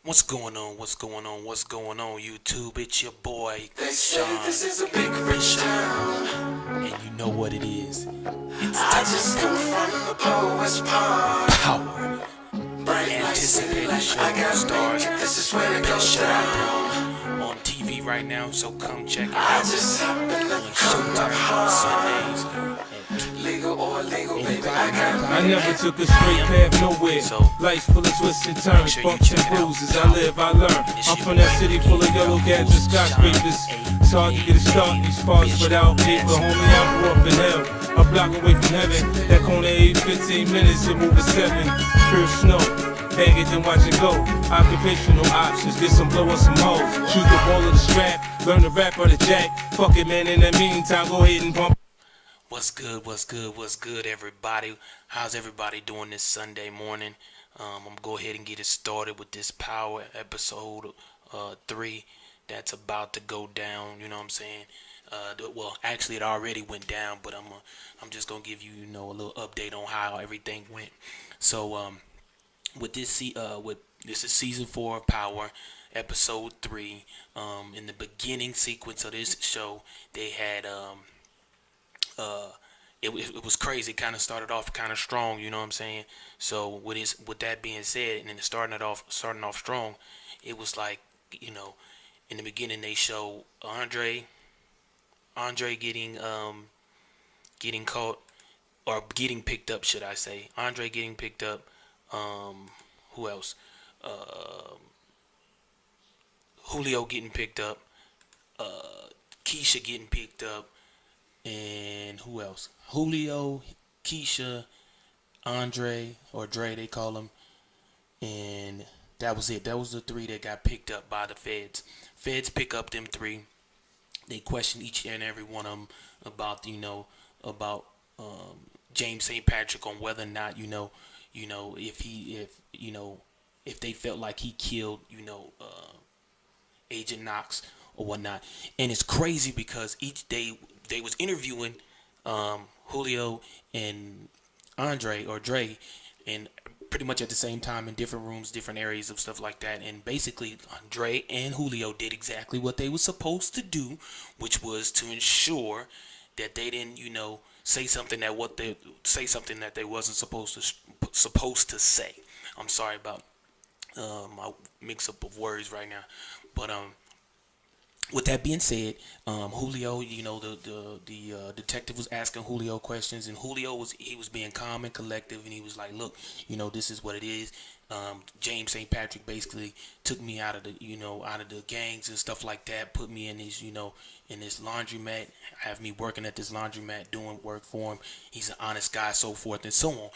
What's going on? What's going on? What's going on, YouTube? It's your boy, They say Sean this is a big rich town. and you know what it is. It's I time just come for from the poet's part. Power. Bright lights, city Anticipated lights, show I gotta stars. make it. This is where it Best goes show out down. there on TV right now, so come check it I out just happen to on come up Showtime on hard. Sundays at Legal or illegal, 8 baby, o'clock, I 9 gotta o'clock I make never it. took a straight path nowhere. So Life's full of twists and turns, sure you bumps check and it out. bruises. I live, I learn. I'm from that city full of yellow cabs and skyscrapers. It's hard to get a start in these parts without paper. Homie, I grew up in hell, a block away from heaven. That corner 15 minutes to move a 7. Pure snow. Bag it and watch it go. Occupational options, get some blow or some hoes. Shoot the ball of the strap, learn the rap or the jack. Fuck it, man. In the meantime, go ahead and pump. what's good? What's good? What's good, everybody? How's everybody doing this Sunday morning? I'm gonna go ahead and get it started with this Power episode 3 that's about to go down. You know what I'm saying? Well, actually, it already went down, but I'm just gonna give you a little update on how everything went. So with with this is season 4 of Power, episode 3. In the beginning sequence of this show, they had uh it was crazy. Kind of started off kind of strong, you know what I'm saying? So with that being said, and then starting off strong, it was like, in the beginning they show Andre getting caught, or getting picked up, should I say? Andre getting picked up. Who else? Uh, Julio getting picked up. Keisha getting picked up. And who else? Julio, Keisha, Andre, or Dre, they call him. And that was it. That was the 3 that got picked up by the feds. Feds pick up them 3. They question each and every one of them about, about James St. Patrick, on whether or not, if they felt like he killed, Agent Knox or whatnot. And it's crazy because each day they was interviewing Julio and Andre or Dre, and pretty much at the same time in different rooms, different areas of stuff like that. And basically, Andre and Julio did exactly what they were supposed to do, which was to ensure that they didn't, say something that they wasn't supposed to say. I'm sorry about my mix up of words right now, but with that being said, Julio, the detective was asking Julio questions, and Julio was being calm and collective, and he was like, "Look, this is what it is. James St. Patrick basically took me out of the gangs and stuff like that, put me in this laundromat, have me working at this laundromat doing work for him. He's an honest guy, so forth and so on."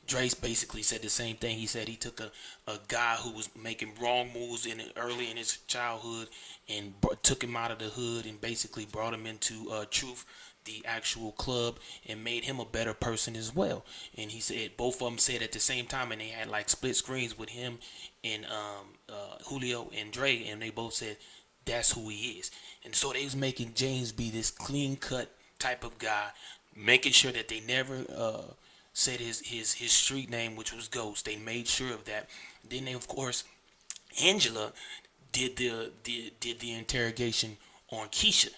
Drace basically said the same thing. He said he took a guy who was making wrong moves early in his childhood, and took him out of the hood and basically brought him into Truth, the actual club, and made him a better person as well. And he said both of them said at the same time, and they had like split screens with him and Julio and Dre, and they both said that's who he is. And so they was making James be this clean cut type of guy, making sure that they never said his street name, which was Ghost. They made sure of that. Then they, of course, Angela did the interrogation on Keisha,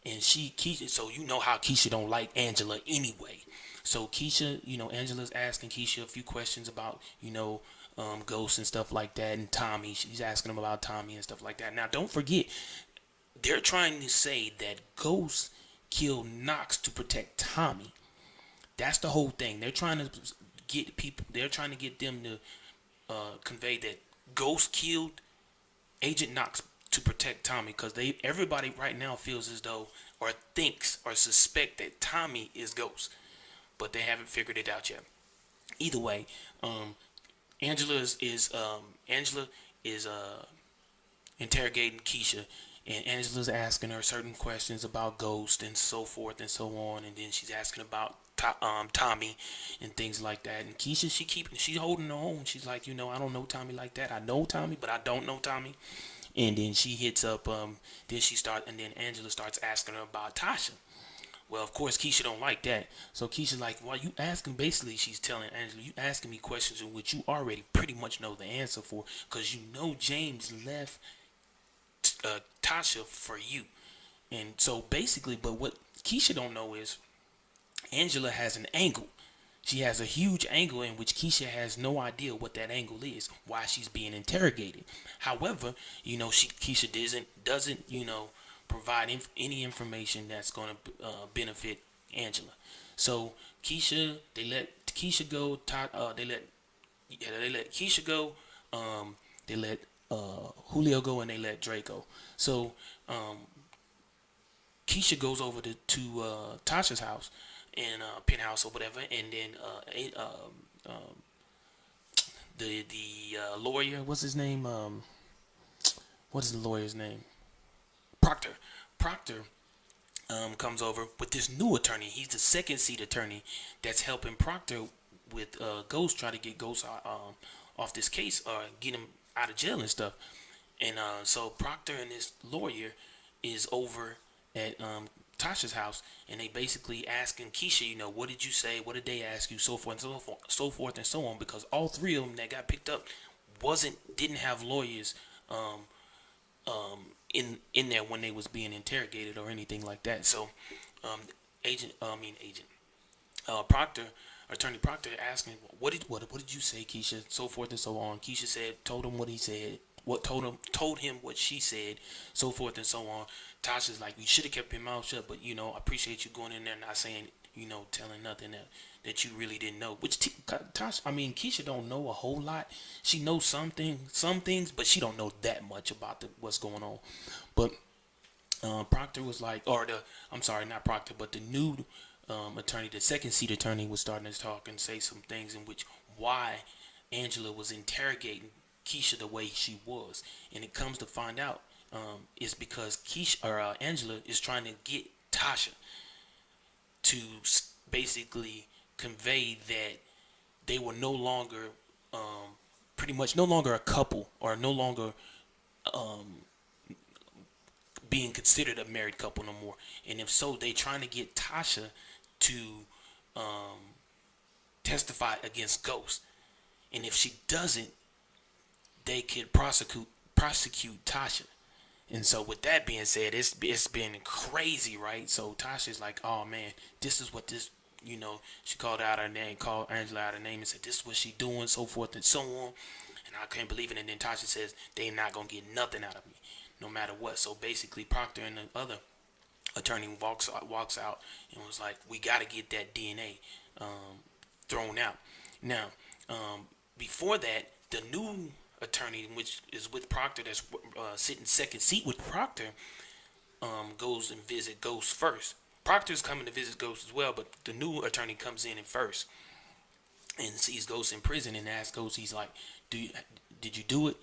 and Keisha. So you know how Keisha don't like Angela anyway. So Keisha, Angela's asking Keisha a few questions about Ghost and stuff like that, and Tommy. She's asking him about Tommy and stuff like that. Now, don't forget, they're trying to say that Ghost killed Knox to protect Tommy. That's the whole thing. They're trying to get people. They're trying to get them to convey that Ghost killed Agent Knox to protect Tommy, because everybody right now feels as though, or thinks or suspect, that Tommy is Ghost, but they haven't figured it out yet. Either way, Angela is interrogating Keisha, and Angela's asking her certain questions about Ghost and so forth and so on, and then she's asking about Tommy and things like that. And Keisha, she's holding her own. She's like, I don't know Tommy like that. I know Tommy, but I don't know Tommy. And then she hits up. Then Angela starts asking her about Tasha. Well, of course, Keisha don't like that. So Keisha's like, "Why you asking?" Basically, she's telling Angela, "You asking me questions in which you already pretty much know the answer for, because you know James left Tasha for you." And so basically, but what Keisha don't know is Angela has an angle. She has a huge angle in which Keisha has no idea what that angle is, why she's being interrogated. However, Keisha doesn't provide any information that's going to benefit Angela. So they let Keisha go. They let Keisha go. They let Julio go, and they let Draco. So Keisha goes over to Tasha's house and penthouse or whatever, and then the lawyer, what's his name? What is the lawyer's name? Proctor. Proctor comes over with this new attorney. He's the second seat attorney that's helping Proctor with Ghost, try to get Ghost off this case or get him out of jail and stuff. And so Proctor and this lawyer is over at Tasha's house, and they basically asking Keisha, what did you say? What did they ask you? So forth and so forth and so on. Because all three of them that got picked up didn't have lawyers in there when they was being interrogated or anything like that. So Proctor, Attorney Proctor, asking, what did you say, Keisha? So forth and so on. Keisha told him what he said. Told him what she said, so forth and so on. Tasha's like, you should have kept your mouth shut, but I appreciate you going in there and not saying, telling nothing that you really didn't know. Which Keisha don't know a whole lot. She knows some things, but she don't know that much about what's going on. But Proctor was like, not Proctor, but the new attorney, the second seat attorney, was starting to talk and say some things in which why Angela was interrogating Keisha the way she was, and it comes to find out it's because Angela is trying to get Tasha to basically convey that they were no longer pretty much no longer a couple, or no longer being considered a married couple no more. And if so, they trying to get Tasha to testify against Ghost, and if she doesn't, they could prosecute Tasha. And so with that being said, it's been crazy, right? So Tasha's like, oh man, this is what this, she called Angela out her name and said, this is what she doing, so forth and so on. And I can't believe it. And then Tasha says, they not going to get nothing out of me, no matter what. So basically Proctor and the other attorney walks out and was like, we got to get that DNA thrown out. Now, before that, the new attorney, which is with Proctor, that's sitting second seat with Proctor, goes and visit Ghost first. Proctor's coming to visit Ghost as well, but the new attorney comes in first and sees Ghost in prison and asks Ghost, he's like, did you do it?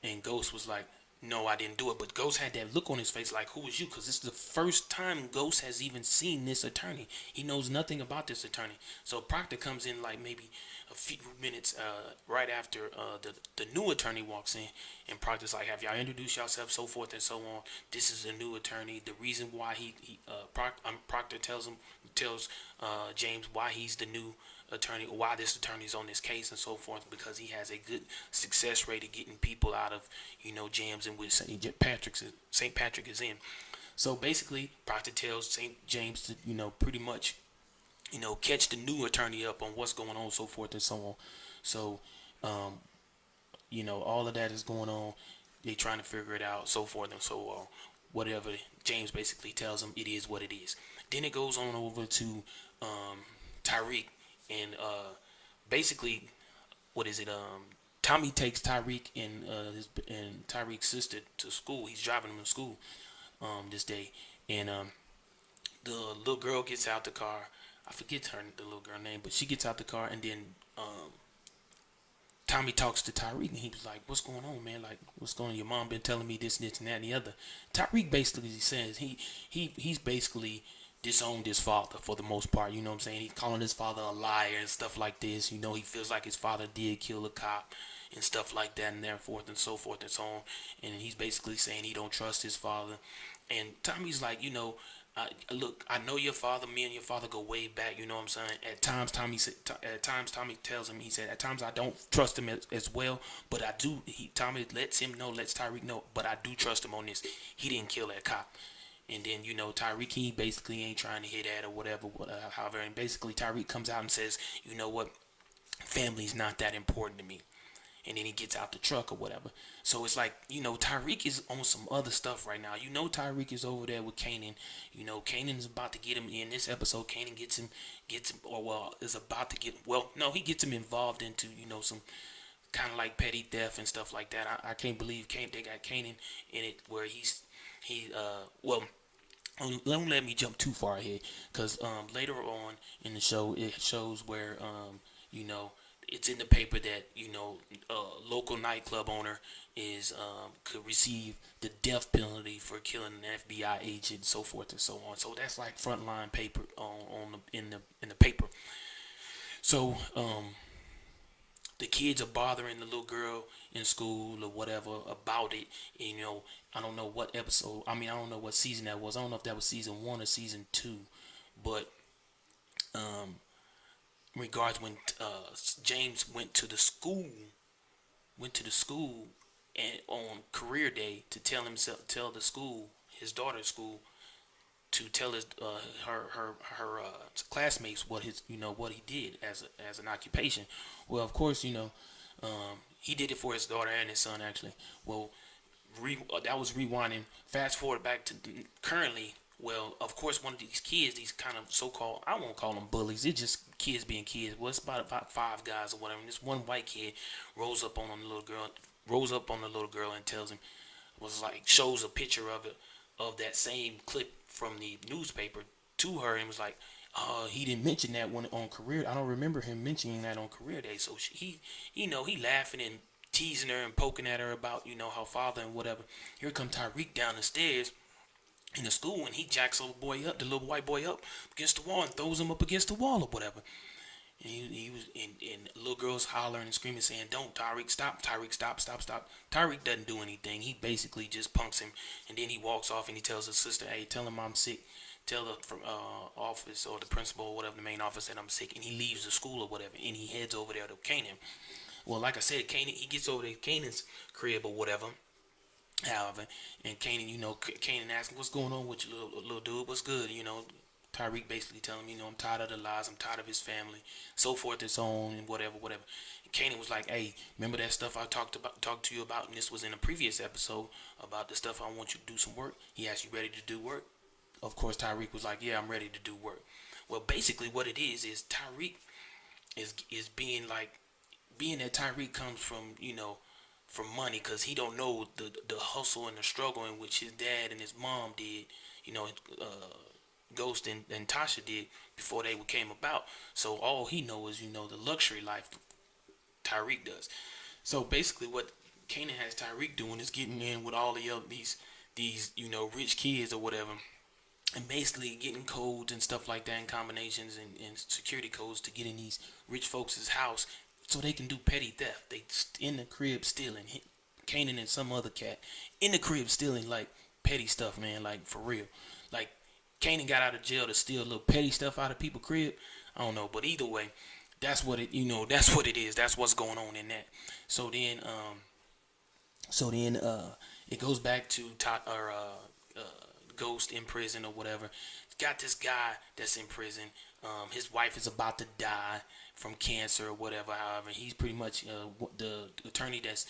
And Ghost was like, no, I didn't do it. But Ghost had that look on his face like, who was you? Because this is the first time Ghost has even seen this attorney. He knows nothing about this attorney. So Proctor comes in like maybe a few minutes right after the new attorney walks in, and Proctor's like, have y'all introduced yourself, so forth and so on. This is a new attorney. The reason why Proctor tells James why he's the new attorney, why this attorney's on this case and so forth, because he has a good success rate of getting people out of jams in which St. Patrick is in. So basically Proctor tells St. James to pretty much catch the new attorney up on what's going on, so forth and so on. So all of that is going on. They trying to figure it out, so forth and so on. Whatever James basically tells them, it is what it is. Then it goes on over to Tyreek. And basically, what is it? Tommy takes Tyreek and Tyreek's sister to school. He's driving them to school this day, and the little girl gets out the car. I forget the little girl name, but she gets out the car, and then Tommy talks to Tyreek, and he was like, "What's going on, man? Like, what's going on? Your mom been telling me this, and that, and the other." Tyreek basically says he's basically disowned his father for the most part. You know what I'm saying? He's calling his father a liar and stuff like this. He feels like his father did kill a cop and stuff like that, and forth and so on. And he's basically saying he don't trust his father. And Tommy's like, Look, I know your father. Me and your father go way back. You know what I'm saying? At times, Tommy tells him. He said, at times I don't trust him as well, but I do. Tommy lets him know, lets Tyreek know, but I do trust him on this. He didn't kill that cop. And then Tyreek, he basically ain't trying to hit at or whatever. However, and basically Tyreek comes out and says, you know what, family's not that important to me. And then he gets out the truck or whatever. So it's like, Tyreek is on some other stuff right now. Tyreek is over there with Kanan. Kanan's about to get him in this episode. Kanan gets him, is about to get, no, he gets him involved into, some kind of like petty theft and stuff like that. I can't believe they got Kanan in it where don't let me jump too far ahead, because later on in the show it shows where it's in the paper that a local nightclub owner is could receive the death penalty for killing an FBI agent, so forth and so on. So that's like frontline paper in the paper. So the kids are bothering the little girl in school or whatever about it. I don't know what episode. I don't know what season that was. I don't know if that was season 1 or season 2, but regards when James went to the school and on career day to tell the school, his daughter's school, to tell his her classmates what what he did as an occupation. Well, of course, he did it for his daughter and his son actually. Well, that was rewinding. Fast forward back to currently. Well, of course, one of these kids, these kind of so-called, I won't call them bullies. It's just kids being kids. Well, it's about 5 guys or whatever. And this one white kid rose up on the little girl and tells him, shows a picture of that same clip from the newspaper to her, and was like, he didn't mention that one on career. I don't remember him mentioning that on career day. So he laughing and teasing her and poking at her about her father and whatever. Here come Tyreek down the stairs in the school, and he jacks the little white boy up against the wall and throws him up against the wall or whatever. And he was, and the little girl's hollering and screaming, saying, "Don't, Tyreek, stop! Tyreek, stop! Stop!" Tyreek doesn't do anything. He basically just punks him, and then he walks off and he tells his sister, "Hey, tell him I'm sick. Tell the from office or the principal or whatever, the main office, that I'm sick." And he leaves the school or whatever, and he heads over there to Kanan. Well, like I said, he gets over to Kanan's crib or whatever. However, and Kanan, Kanan asks him, "What's going on with you, little dude? What's good?" Tyreek basically telling him, I'm tired of the lies, I'm tired of his family, so forth and so on, and whatever. And Kanan was like, "Hey, remember that stuff I talked to you about?" And this was in a previous episode about the stuff I want you to do some work. He asked, "You ready to do work?" Of course, Tyreek was like, "Yeah, I'm ready to do work." Well, basically, what it is Tyreek is being that Tyreek comes from money, because he don't know the hustle and the struggle in which his dad and his mom did, Ghost and Tasha did before they came about. So all he knows is, the luxury life Tyreek does. So basically what Kanan has Tyreek doing is getting in with all the other these rich kids or whatever, and basically getting codes and stuff like that, and combinations and security codes to get in these rich folks' house so they can do petty theft. They in the crib stealing. Kanan and some other cat in the crib stealing like petty stuff, man, like for real. Like Kanan got out of jail to steal a little petty stuff out of people's crib. I don't know, but either way, that's what it that's what it is. That's what's going on in that. So then it goes back to Ghost in prison or whatever. Got this guy that's in prison. His wife is about to die from cancer or whatever. However, he's pretty much the attorney that's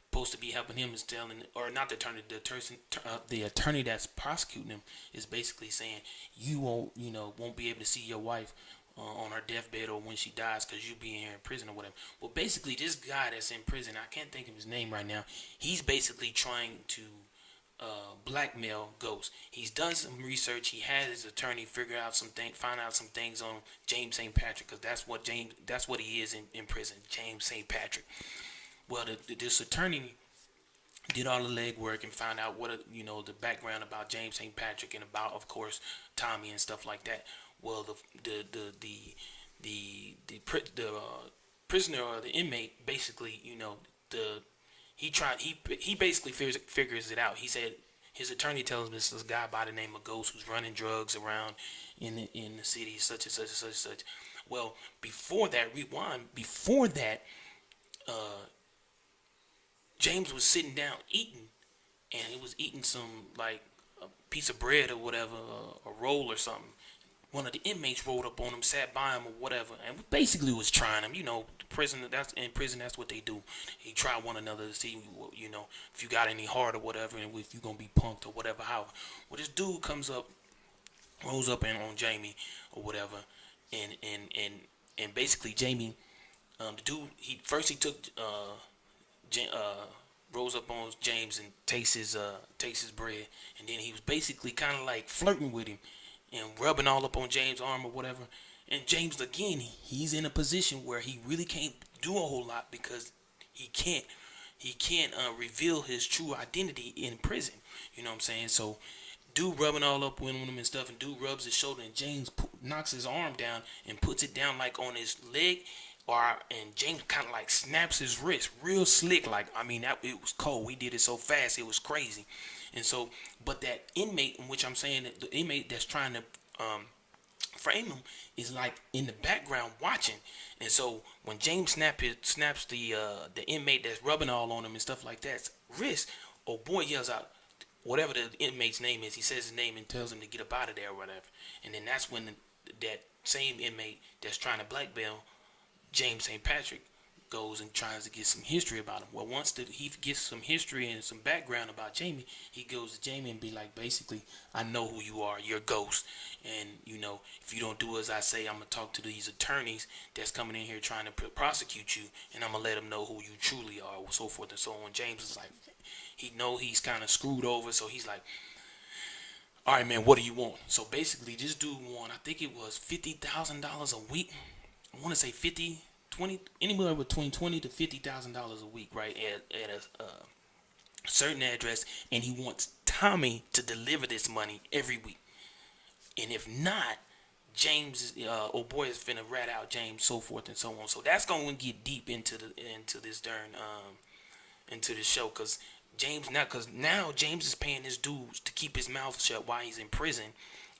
supposed to be helping him is telling, or not the attorney, the attorney that's prosecuting him is basically saying, you won't be able to see your wife on her deathbed or when she dies because you being here in prison or whatever. Well, basically, this guy that's in prison, I can't think of his name right now. He's basically trying to blackmail Ghost. He's done some research. He had his attorney find out some things on James St. Patrick, because that's what he is in prison, James St. Patrick. Well, this attorney did all the legwork and found out what the background about James St. Patrick and about, of course, Tommy and stuff like that. Well, the prisoner or the inmate basically, he basically figures it out. He said his attorney tells him this guy by the name of Ghost who's running drugs around in the city, such and such and such and such. Well, before that, rewind. Before that, James was sitting down eating, and he was eating some like a piece of bread or whatever, a roll or something. One of the inmates rolled up on him, sat by him or whatever, and basically was trying him. You know, prison. That's in prison. That's what they do. He try one another to see, you know, if you got any heart or whatever, and if you gonna be punked or whatever. How? Well, this dude comes up, rolls up in on Jamie or whatever, and basically Jamie, the dude, he took rolls up on James and takes his bread, and then he was basically kind of like flirting with him and rubbing all up on James' arm or whatever. And James again, he's in a position where he really can't do a whole lot because he can't reveal his true identity in prison. You know what I'm saying? So dude rubbing all up with him and stuff, and dude rubs his shoulder, and James knocks his arm down and puts it down like on his leg, and James kind of like snaps his wrist real slick. Like, I mean, it was cold. We did it so fast, it was crazy. And so, but that inmate, in which I'm saying that the inmate that's trying to frame him is like in the background watching. And so when James snaps the inmate that's rubbing all on him and stuff like that wrist, oh boy yells out whatever the inmate's name is. He says his name and tells him to get up out of there or whatever. And then that's when that same inmate that's trying to blackmail James St. Patrick goes and tries to get some history about him. Well, once he gets some history and some background about Jamie, he goes to Jamie and be like, basically, I know who you are. You're a ghost. And, you know, if you don't do as I say, I'm going to talk to these attorneys that's coming in here trying to prosecute you, and I'm going to let them know who you truly are, so forth and so on. James is like, he know he's kind of screwed over, so he's like, all right, man, what do you want? So basically, this dude won, I think it was $50,000 a week. I want to say 50, 20, anywhere between $20,000 to $50,000 a week, right, at a certain address, and he wants Tommy to deliver this money every week. And if not, James, old boy is finna rat out James, so forth and so on. So that's gonna get deep into this darn into the show, cause now James is paying his dues to keep his mouth shut while he's in prison,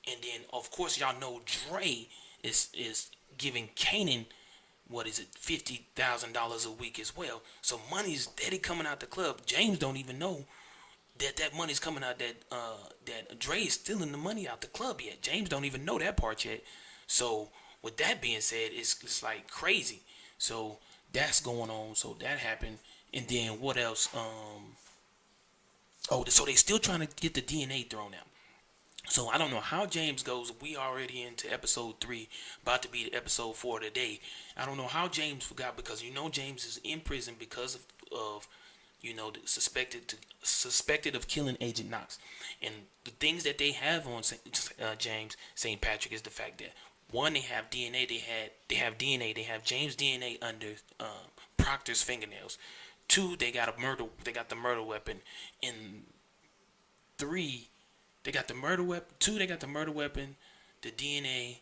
and then of course y'all know Dre is giving Kanan, what is it, $50,000 a week as well. So money's steady coming out the club. James don't even know that money's coming out, that Dre is stealing the money out the club yet. James don't even know that part yet. So with that being said, it's like crazy. So that's going on. So that happened. And then what else? So they still trying to get the DNA thrown out. So I don't know how James goes. We already into episode 3, about to be episode 4 today. I don't know how James forgot, because you know James is in prison because of you know, suspected of killing Agent Knox. And the things that they have on James St. Patrick is the fact that, one, they have DNA. They have DNA. They have James' DNA under Proctor's fingernails. 2, they got the murder weapon. And 3, they got the murder weapon. 2, they got the murder weapon, the DNA,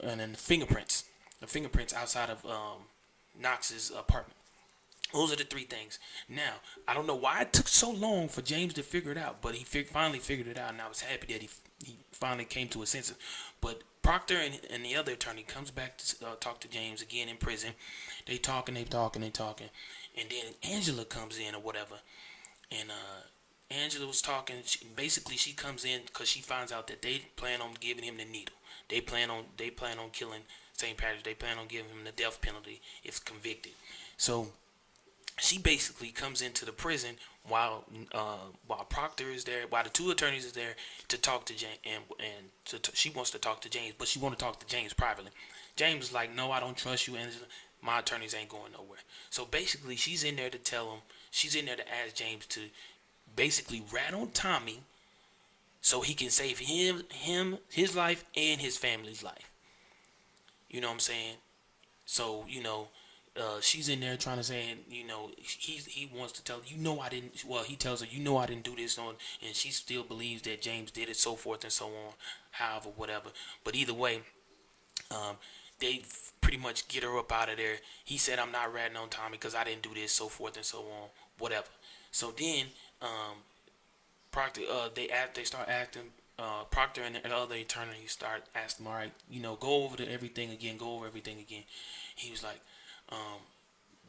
and then the fingerprints. The fingerprints outside of Knox's apartment. Those are the 3 things. Now, I don't know why it took so long for James to figure it out, but he finally figured it out, and I was happy that he finally came to a senses. But Proctor and the other attorney comes back to talk to James again in prison. They talking, and then Angela comes in or whatever, and Angela was talking. She comes in because she finds out that they plan on giving him the needle. They plan on killing St. Patrick. They plan on giving him the death penalty if convicted. So she basically comes into the prison while Proctor is there, while the 2 attorneys is there to talk to James, and she wants to talk to James, but she want to talk to James privately. James is like, no, I don't trust you, Angela. My attorneys ain't going nowhere. So basically, she's in there to tell him. She's in there to ask James to basically rat on Tommy, so he can save him, his life, and his family's life. You know what I'm saying? So she's in there trying to say, he wants to tell, I didn't. Well, he tells her, I didn't do this on, and she still believes that James did it, so forth and so on. However, whatever. But either way, they pretty much get her up out of there. He said, I'm not ratting on Tommy because I didn't do this, so forth and so on, whatever. So then, Proctor, they start acting. Proctor and the other attorney start asking him, all right, go over to everything again. Go over everything again. He was like,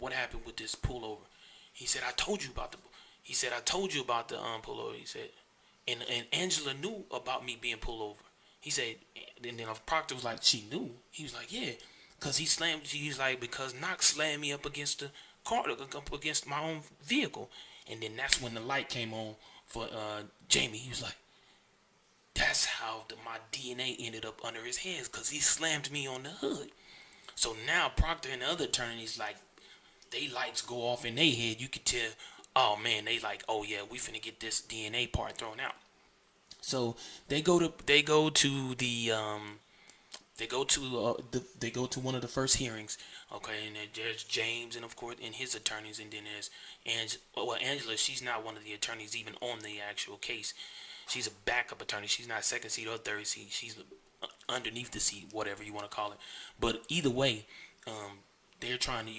what happened with this pullover? He said, I told you about the. He said, I told you about the pullover. He said, and Angela knew about me being pulled over. He said, and then Proctor was like, she knew. He was like, yeah, cause he slammed. He's like, because Knox slammed me up against the car, up against my own vehicle, and then that's when the light came on for Jamie. He was like, that's how my DNA ended up under his hands, cause he slammed me on the hood. So now Proctor and the other attorneys like, they lights go off in their head. You could tell, oh man, they like, oh yeah, we finna get this DNA part thrown out. So they go to one of the first hearings, okay, and there's James and of course and his attorneys, and then there's Angela. She's not one of the attorneys even on the actual case. She's a backup attorney. She's not second seat or third seat. She's underneath the seat, whatever you want to call it. But either way, they're trying to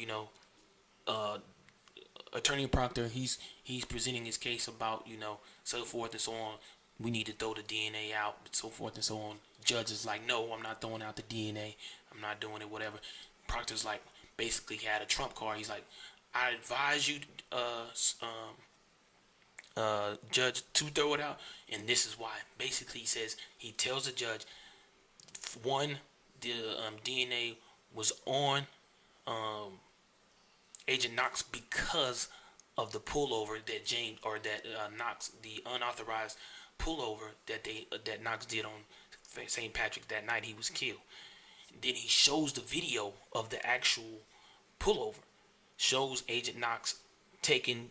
Attorney Proctor, he's presenting his case about, so forth and so on. We need to throw the DNA out, so forth and so on. Judge is like, no, I'm not throwing out the DNA. I'm not doing it, whatever. Proctor's like, basically had a trump card. He's like, I advise you, judge, to throw it out, and this is why. Basically, he tells the judge, one, the DNA was on Agent Knox because of the pullover that Knox, the unauthorized pullover that Knox did on St. Patrick that night he was killed. Then he shows the video of the actual pullover, shows Agent Knox taking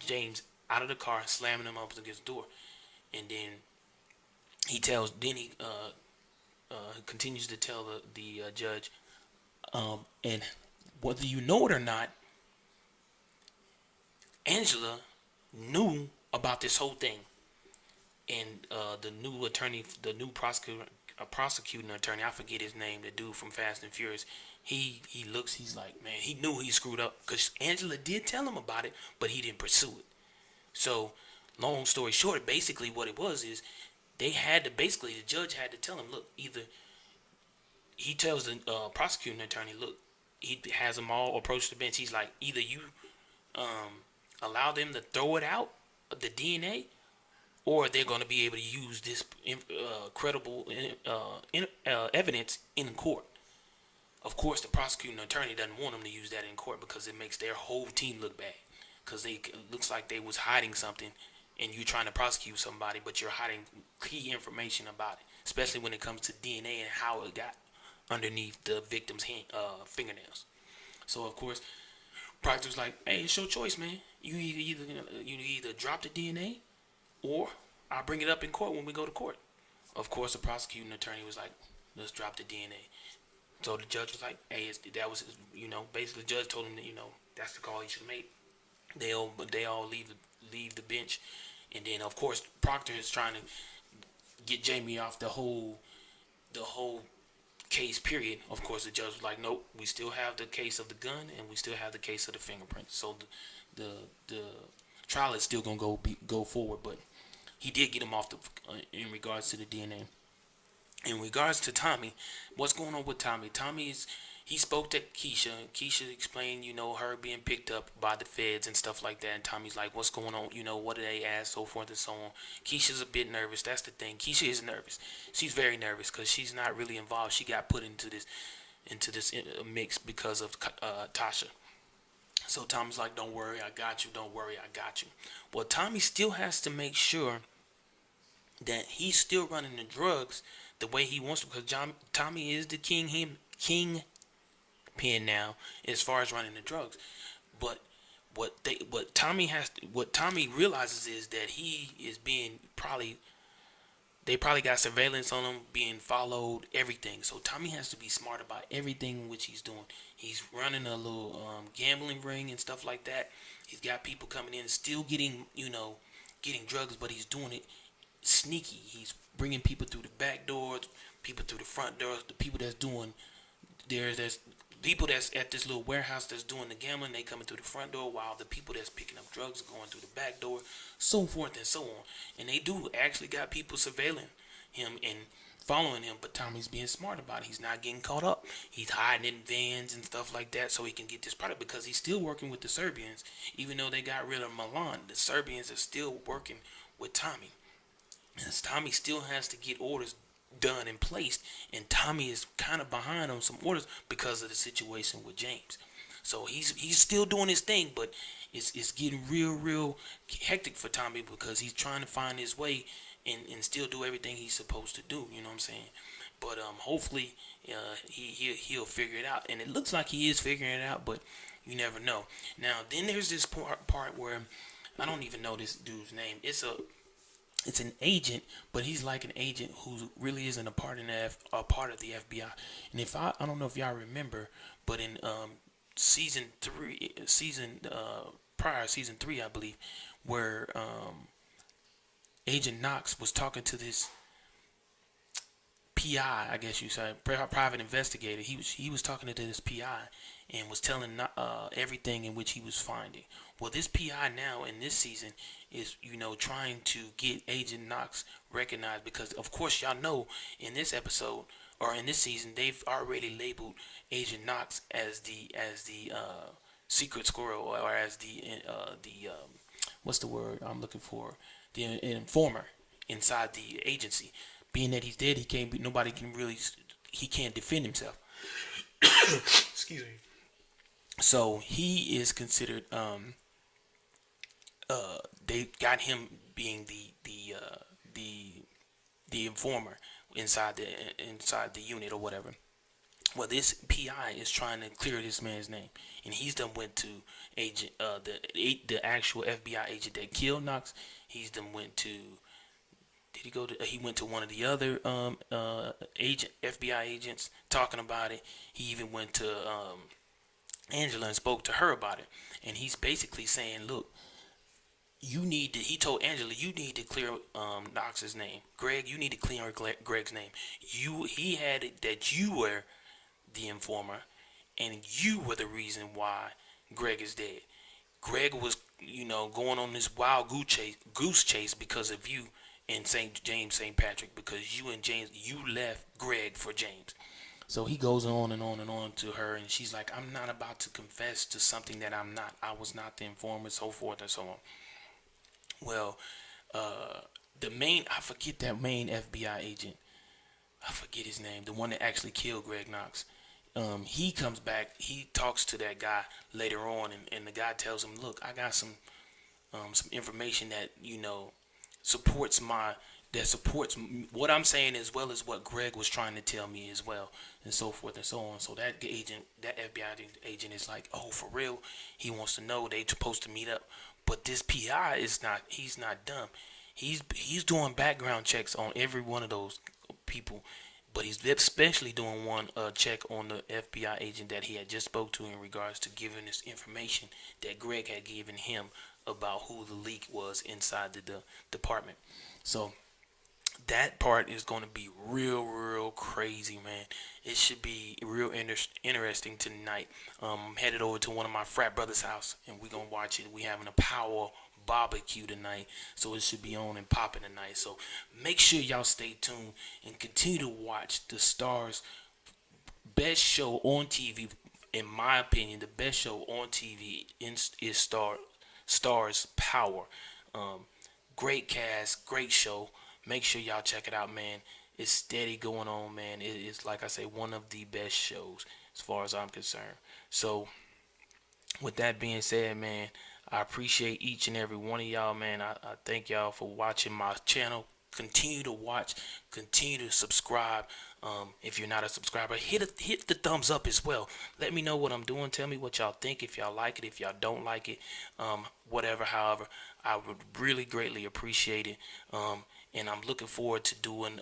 James out of the car, slamming him up against the door, and then he continues to tell the judge, and whether you know it or not, Angela knew about this whole thing, and the new prosecuting attorney, I forget his name, the dude from Fast and Furious, he's like, man, he knew he screwed up, because Angela did tell him about it, but he didn't pursue it. So, long story short, basically what it was is, the judge had to tell him, look, either he tells the prosecuting attorney, look, he has them all approach the bench. He's like, either you allow them to throw it out, the DNA, or they're going to be able to use this credible evidence in court. Of course, the prosecuting attorney doesn't want them to use that in court because it makes their whole team look bad. Because it looks like they was hiding something, and you're trying to prosecute somebody, but you're hiding key information about it, especially when it comes to DNA and how it got underneath the victim's fingernails. So of course, Proctor's like, "Hey, it's your choice, man. You either drop the DNA, or I'll bring it up in court when we go to court." Of course, the prosecuting attorney was like, "Let's drop the DNA." So the judge was like, "Hey, basically the judge told him that that's the call he should make." They all leave the bench, and then of course Proctor is trying to get Jamie off the whole case period. Of course, the judge was like, nope, we still have the case of the gun, and we still have the case of the fingerprints. So the trial is still gonna go forward, but he did get him off in regards to the DNA. In regards to Tommy, what's going on with Tommy? He spoke to Keisha. Keisha explained, her being picked up by the feds and stuff like that. And Tommy's like, what's going on? What did they ask? So forth and so on. Keisha's a bit nervous. That's the thing. Keisha is nervous. She's very nervous because she's not really involved. She got put into this mix because of Tasha. So Tommy's like, don't worry, I got you. Don't worry, I got you. Well, Tommy still has to make sure that he's still running the drugs the way he wants to, because Tommy is the kingpin now as far as running the drugs. But what Tommy realizes is that he is being they probably got surveillance on him, being followed, everything. So Tommy has to be smart about everything which he's doing. He's running a little gambling ring and stuff like that. He's got people coming in, still getting drugs, but he's doing it sneaky. He's bringing people through the back doors, people through the front doors. The people that's doing there's people that's at this little warehouse that's doing the gambling, they coming through the front door, while the people that's picking up drugs are going through the back door, so forth and so on. And they do actually got people surveilling him and following him, but Tommy's being smart about it. He's not getting caught up. He's hiding in vans and stuff like that so he can get this product, because he's still working with the Serbians. Even though they got rid of Milan, the Serbians are still working with Tommy. And Tommy still has to get orders done and placed, and Tommy is kind of behind on some orders because of the situation with James. So he's still doing his thing, but it's getting real hectic for Tommy, because he's trying to find his way and still do everything he's supposed to do. You know what I'm saying? But hopefully he'll figure it out, and it looks like he is figuring it out. But you never know. Now then, there's this part where I don't even know this dude's name. It's an agent, but he's like an agent who really isn't a part of the FBI. And if I don't know if y'all remember, but in season 3, season 3, I believe, where Agent Knox was talking to this PI, I guess you say, private investigator. He was talking to this PI and was telling everything in which he was finding. Well, this PI now in this season is, trying to get Agent Knox recognized, because of course y'all know in this episode or in this season they've already labeled Agent Knox as the secret squirrel, or as the what's the word I'm looking for? The informer inside the agency. Being that he's dead, he can't defend himself. Excuse me. So he is considered. They got him being the informer inside the unit or whatever. Well, this PI is trying to clear this man's name, and he's done went to agent the actual FBI agent that killed Knox. He's done went to. Did he go to? He went to one of the other FBI agents talking about it. He even went to Angela and spoke to her about it. And he's basically saying, "Look, he told Angela, you need to clear Knox's name. Greg, you need to clear Greg's name. He had it that you were the informer, and you were the reason why Greg is dead. Greg was, going on this wild goose chase because of you and St. Patrick, because you and James, you left Greg for James." So he goes on and on and on to her, and she's like, "I'm not about to confess to something that I'm not. I was not the informer," so forth and so on. Well, I forget that main FBI agent. I forget his name. The one that actually killed Greg Knox. He comes back. He talks to that guy later on, and the guy tells him, "Look, I got some information that supports what I'm saying, as well as what Greg was trying to tell me as well," and so forth and so on. So that FBI agent is like, "Oh, for real?" He wants to know they supposed to meet up. But this PI he's not dumb. He's doing background checks on every one of those people, but he's especially doing one check on the FBI agent that he had just spoke to in regards to giving this information that Greg had given him about who the leak was inside the department. So that part is going to be real crazy, man. It should be real interesting tonight. I'm headed over to one of my frat brothers' house, and we're going to watch it. We having a power barbecue tonight, so it should be on and popping tonight. So make sure y'all stay tuned and continue to watch the Stars' best show on TV. In my opinion, the best show on TV is Stars Power. Great cast, great show. Make sure y'all check it out, man. It's steady going on, man. It's, like I say, one of the best shows as far as I'm concerned. So with that being said, man, I appreciate each and every one of y'all, man. I thank y'all for watching my channel. Continue to watch, continue to subscribe. If you're not a subscriber, hit the thumbs up as well. Let me know what I'm doing. Tell me what y'all think. If y'all like it, if y'all don't like it, whatever. However, I would really greatly appreciate it. And I'm looking forward to doing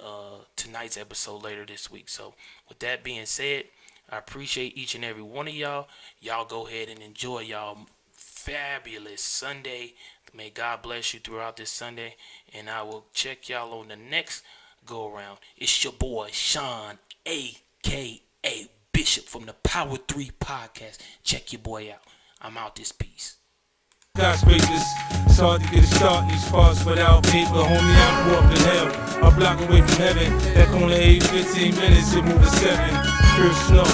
tonight's episode later this week. So with that being said, I appreciate each and every one of y'all. Y'all go ahead and enjoy y'all fabulous Sunday. May God bless you throughout this Sunday. And I will check y'all on the next go around. It's your boy Sean, a.k.a. Bishop from the Power 3 podcast. Check your boy out. I'm out this piece. Skyscrapers, it's hard to get a start in these parts without paper. Homie, I grew up in hell, a block away from heaven. That corner 8, 15 minutes, it move at 7. Pure snow,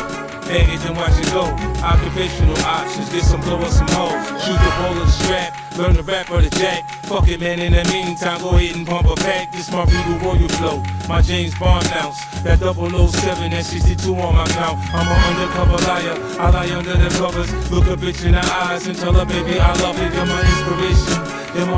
baggage and watch it go. Occupational options, get some blow or some hoes. Shoot the ball of the strap, learn the rap or the jack. Fuck it, man, in the meantime, go ahead and pump a pack. This my Regal Royal flow, my James Bond ounce. That 007 and 62 on my count. I'm an undercover liar, I lie under the covers. Look a bitch in the eyes and tell her, baby, I love it. You're my inspiration, you're my